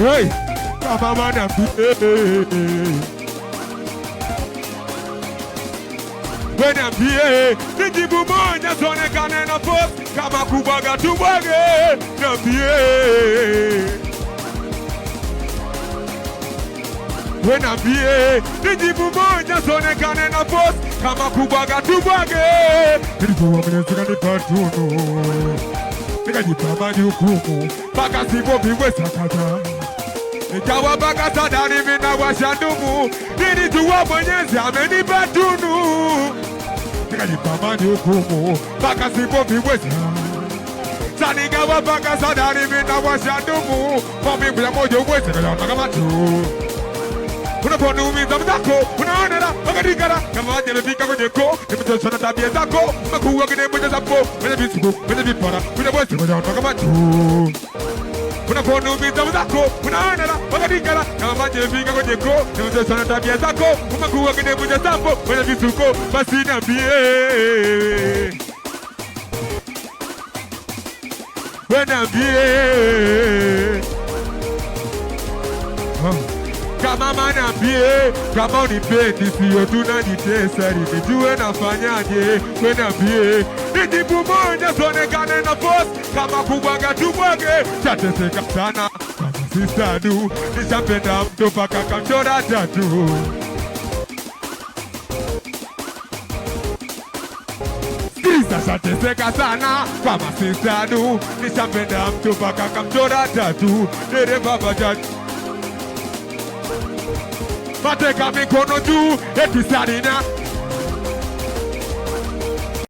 Hey, kama mwanambie Wenambie, nijibu moja sonekane na post. Kama kubwaga tubwage, nambie. Wenambie, nijibu moja sonekane na post. Kama kubwaga tubwage. Nilikuwa mwenyezi kanipa tunu, nikajipa majukumu, mpaka sipo pigwe sakata. Nikawa mpaka sadari mina washandumu, nilijua mwenyezi amenipa tunu, nikajipa majukumu, mpaka sipo pigwe sakata. Nikawa mpaka sadari mina washandumu, kwa mimbu ya moja uweze kaya kama tu. Unaponumiza mzako, unaonera, wakadikara, kama waje mefika kwenye ko, nimetoshwa na tabia zako, umekuwa kine mwenye zapo, mwenye visiku, mwenye vipara, mwenye wese kaya kama tu. Unaponumiza mzako, unaonera, wakadikara, kama waje mefika kwenye ko, nimetoshwa na tabia zako, umekuwa kine mwenye zapo, mwenye visuko, basi niambie. Wenambie kama manambie, kama unipendi siyo tunanitesa, nijue nafanyaje. Wenambie, nijibu moja sonekane na post. Kama kubwaga tubwage, chateseka sana kama sisadu, nishapenda mtu paka kamchora tatu. Chateseka sana kama sisadu, nishapenda mtu paka kamchora tatu. Dereva bajaji mateka mikono juu, eti sarina